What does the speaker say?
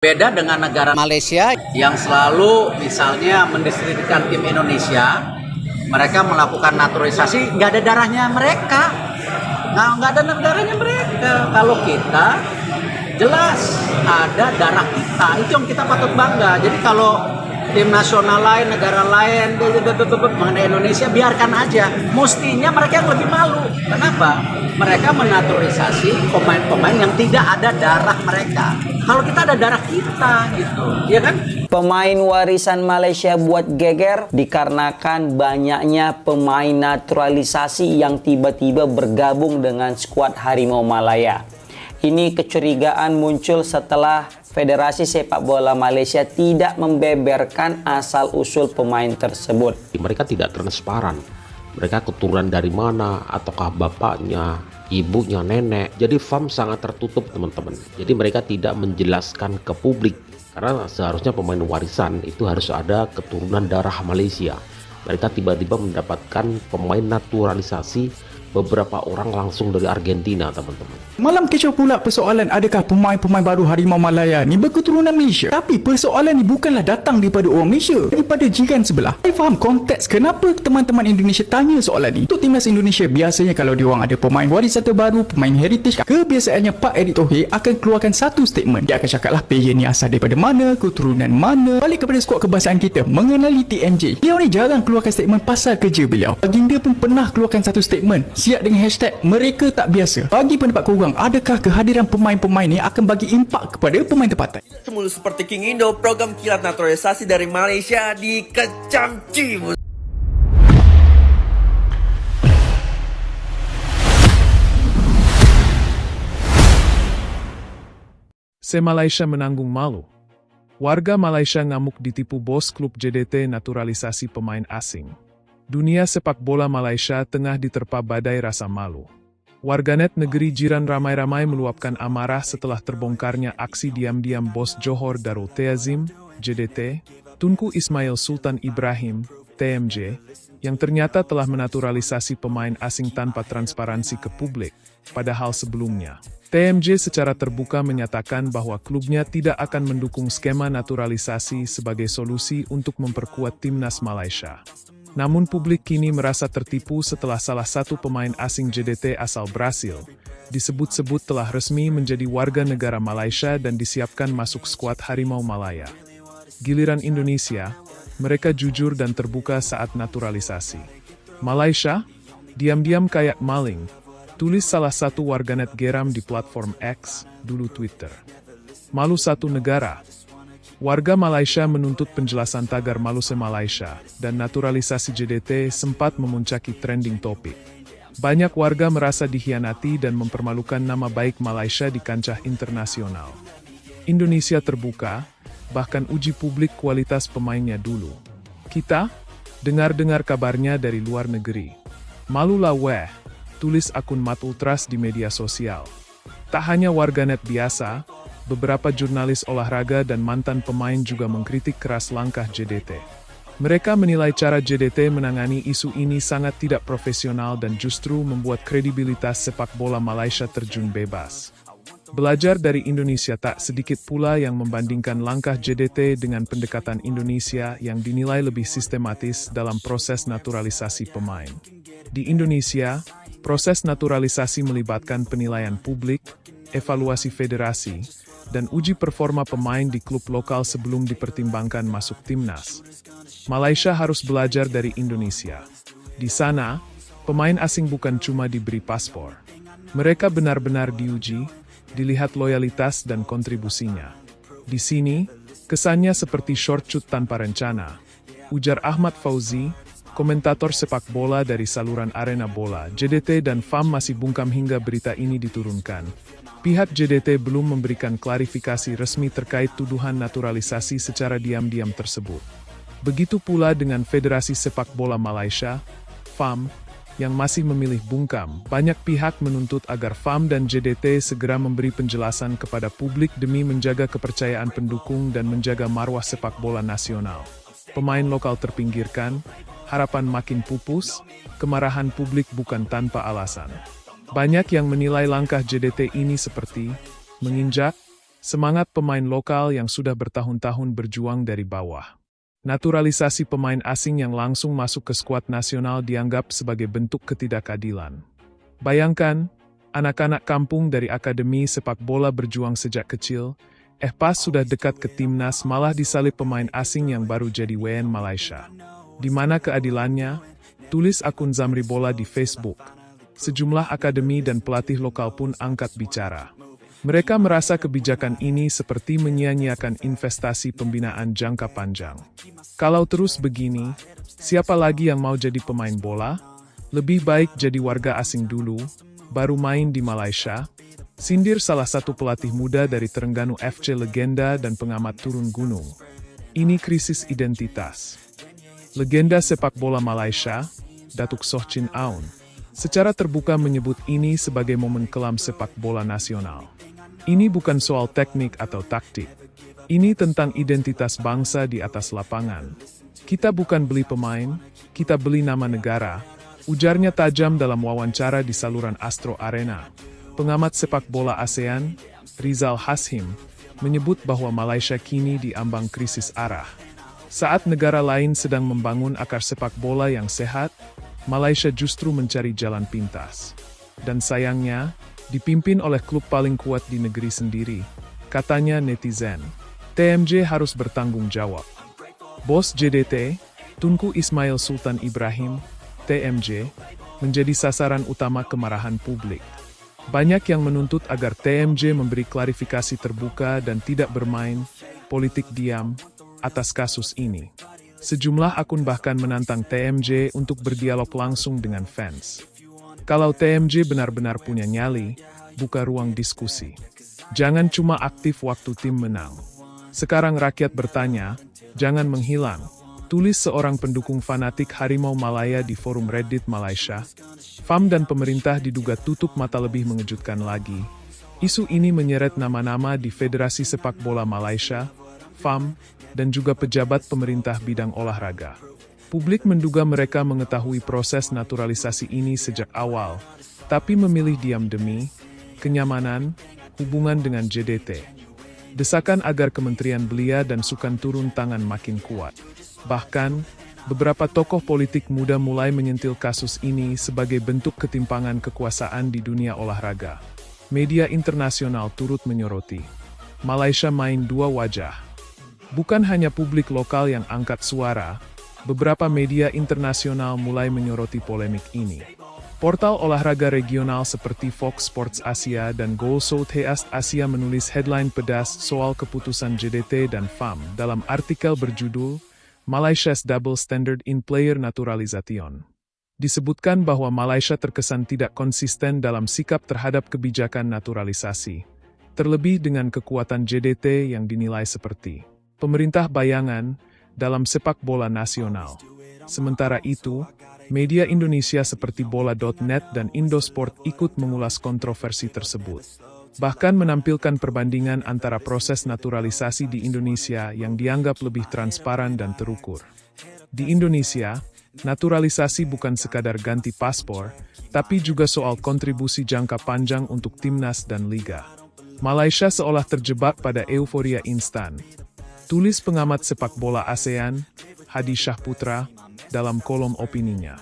Beda dengan negara Malaysia yang selalu misalnya mendiskreditkan tim Indonesia, mereka melakukan naturalisasi, nggak ada darahnya mereka, nggak ada darahnya mereka. Kalau kita jelas ada darah kita, itu yang kita patut bangga. Jadi kalau tim nasional lain, negara lain mengenai Indonesia, biarkan aja. Mestinya mereka yang lebih malu. Kenapa? Mereka menaturalisasi pemain-pemain yang tidak ada darah mereka. Kalau kita ada darah kita, gitu, ya kan? Pemain warisan Malaysia buat geger dikarenakan banyaknya pemain naturalisasi yang tiba-tiba bergabung dengan skuad Harimau Malaya. Ini kecurigaan muncul setelah Federasi Sepak Bola Malaysia tidak membeberkan asal-usul pemain tersebut. Mereka tidak transparan. Mereka keturunan dari mana, ataukah bapaknya, ibunya, nenek. Jadi FAM sangat tertutup, teman-teman. Jadi mereka tidak menjelaskan ke publik. Karena seharusnya pemain warisan itu harus ada keturunan darah Malaysia. Mereka tiba-tiba mendapatkan pemain naturalisasi, beberapa orang langsung dari Argentina, teman-teman. Malam kecoh pula persoalan adakah pemain-pemain baru Harimau Malaya ni berketurunan Malaysia. Tapi persoalan ni bukanlah datang daripada orang Malaysia, daripada jiran sebelah. Saya faham konteks kenapa teman-teman Indonesia tanya soalan ni. Untuk timnas Indonesia, biasanya kalau diorang ada pemain warisan terbaru, pemain heritage, kebiasaannya Pak Erick Thohir akan keluarkan satu statement. Dia akan cakaplah player ni asal daripada mana, keturunan mana. Balik kepada skuad kebangsaan kita, mengenali TMJ. Beliau ni jarang keluarkan statement pasal kerja beliau. Baginda pun pernah keluarkan satu statement siap dengan hashtag mereka tak biasa. Bagi pendapat korang, adakah kehadiran pemain-pemain ni akan bagi impak kepada pemain tempatan? Semula seperti King Indo, program kilat naturalisasi dari Malaysia dikecam cibut. Se-Malaysia menanggung malu. Warga Malaysia ngamuk ditipu bos klub JDT naturalisasi pemain asing. Dunia sepak bola Malaysia tengah diterpa badai rasa malu. Warganet negeri jiran ramai-ramai meluapkan amarah setelah terbongkarnya aksi diam-diam bos Johor Darul Ta'zim, JDT, Tunku Ismail Sultan Ibrahim, TMJ, yang ternyata telah menaturalisasi pemain asing tanpa transparansi ke publik, padahal sebelumnya. TMJ secara terbuka menyatakan bahwa klubnya tidak akan mendukung skema naturalisasi sebagai solusi untuk memperkuat timnas Malaysia. Namun publik kini merasa tertipu setelah salah satu pemain asing JDT asal Brasil disebut-sebut telah resmi menjadi warga negara Malaysia dan disiapkan masuk skuad Harimau Malaya. Giliran Indonesia, mereka jujur dan terbuka saat naturalisasi. Malaysia, diam-diam kayak maling, tulis salah satu warganet geram di platform X, dulu Twitter. Malu satu negara. Warga Malaysia menuntut penjelasan tagar malu se-Malaysia, dan naturalisasi JDT sempat memuncaki trending topik. Banyak warga merasa dikhianati dan mempermalukan nama baik Malaysia di kancah internasional. Indonesia terbuka, bahkan uji publik kualitas pemainnya dulu. Kita, dengar-dengar kabarnya dari luar negeri. Malulah weh, tulis akun Mat Ultras di media sosial. Tak hanya warganet biasa, beberapa jurnalis olahraga dan mantan pemain juga mengkritik keras langkah JDT. Mereka menilai cara JDT menangani isu ini sangat tidak profesional dan justru membuat kredibilitas sepak bola Malaysia terjun bebas. Belajar dari Indonesia, tak sedikit pula yang membandingkan langkah JDT dengan pendekatan Indonesia yang dinilai lebih sistematis dalam proses naturalisasi pemain. Di Indonesia, proses naturalisasi melibatkan penilaian publik, evaluasi federasi, dan uji performa pemain di klub lokal sebelum dipertimbangkan masuk timnas. Malaysia harus belajar dari Indonesia. Di sana, pemain asing bukan cuma diberi paspor. Mereka benar-benar diuji, dilihat loyalitas dan kontribusinya. Di sini, kesannya seperti short shoot tanpa rencana. Ujar Ahmad Fauzi, komentator sepak bola dari saluran Arena Bola. JDT dan FAM masih bungkam hingga berita ini diturunkan. Pihak JDT belum memberikan klarifikasi resmi terkait tuduhan naturalisasi secara diam-diam tersebut. Begitu pula dengan Federasi Sepak Bola Malaysia, FAM, yang masih memilih bungkam. Banyak pihak menuntut agar FAM dan JDT segera memberi penjelasan kepada publik demi menjaga kepercayaan pendukung dan menjaga marwah sepak bola nasional. Pemain lokal terpinggirkan, harapan makin pupus, kemarahan publik bukan tanpa alasan. Banyak yang menilai langkah JDT ini seperti menginjak Semangat pemain lokal yang sudah bertahun-tahun berjuang dari bawah. Naturalisasi pemain asing yang langsung masuk ke skuad nasional dianggap sebagai bentuk ketidakadilan. Bayangkan, anak-anak kampung dari akademi sepak bola berjuang sejak kecil, pas sudah dekat ke timnas malah disalip pemain asing yang baru jadi WN Malaysia. Di mana keadilannya? Tulis akun Zamri Bola di Facebook. Sejumlah akademi dan pelatih lokal pun angkat bicara. Mereka merasa kebijakan ini seperti menyia-nyiakan investasi pembinaan jangka panjang. Kalau terus begini, siapa lagi yang mau jadi pemain bola? Lebih baik jadi warga asing dulu, baru main di Malaysia. Sindir salah satu pelatih muda dari Terengganu FC legenda dan pengamat turun gunung. Ini krisis identitas. Legenda sepak bola Malaysia, Datuk Soh Chin Aun, secara terbuka menyebut ini sebagai momen kelam sepak bola nasional. Ini bukan soal teknik atau taktik. Ini tentang identitas bangsa di atas lapangan. Kita bukan beli pemain, kita beli nama negara, ujarnya tajam dalam wawancara di saluran Astro Arena. Pengamat sepak bola ASEAN, Rizal Hashim, menyebut bahwa Malaysia kini diambang krisis arah. Saat negara lain sedang membangun akar sepak bola yang sehat, Malaysia justru mencari jalan pintas. Dan sayangnya, dipimpin oleh klub paling kuat di negeri sendiri, katanya netizen. TMJ harus bertanggung jawab. Bos JDT, Tunku Ismail Sultan Ibrahim, TMJ, menjadi sasaran utama kemarahan publik. Banyak yang menuntut agar TMJ memberi klarifikasi terbuka dan tidak bermain politik diam atas kasus ini. Sejumlah akun bahkan menantang TMJ untuk berdialog langsung dengan fans. Kalau TMJ benar-benar punya nyali, buka ruang diskusi. Jangan cuma aktif waktu tim menang. Sekarang rakyat bertanya, jangan menghilang. Tulis seorang pendukung fanatik Harimau Malaya di forum Reddit Malaysia. FAM dan pemerintah diduga tutup mata. Lebih mengejutkan lagi, isu ini menyeret nama-nama di Federasi Sepak Bola Malaysia, FAM, dan juga pejabat pemerintah bidang olahraga. Publik menduga mereka mengetahui proses naturalisasi ini sejak awal, tapi memilih diam demi kenyamanan hubungan dengan JDT. Desakan agar Kementerian Belia dan Sukan turun tangan makin kuat. Bahkan, beberapa tokoh politik muda mulai menyentil kasus ini sebagai bentuk ketimpangan kekuasaan di dunia olahraga. Media internasional turut menyoroti. Malaysia main dua wajah. Bukan hanya publik lokal yang angkat suara, beberapa media internasional mulai menyoroti polemik ini. Portal olahraga regional seperti Fox Sports Asia dan Goal Southeast Asia menulis headline pedas soal keputusan JDT dan FAM dalam artikel berjudul Malaysia's Double Standard in Player Naturalization. Disebutkan bahwa Malaysia terkesan tidak konsisten dalam sikap terhadap kebijakan naturalisasi, terlebih dengan kekuatan JDT yang dinilai seperti pemerintah bayangan dalam sepak bola nasional. Sementara itu, media Indonesia seperti Bola.net dan Indosport ikut mengulas kontroversi tersebut. Bahkan menampilkan perbandingan antara proses naturalisasi di Indonesia yang dianggap lebih transparan dan terukur. Di Indonesia, naturalisasi bukan sekadar ganti paspor, tapi juga soal kontribusi jangka panjang untuk timnas dan liga. Malaysia seolah terjebak pada euforia instan. Tulis pengamat sepak bola ASEAN, Hadi Syahputra, dalam kolom opininya.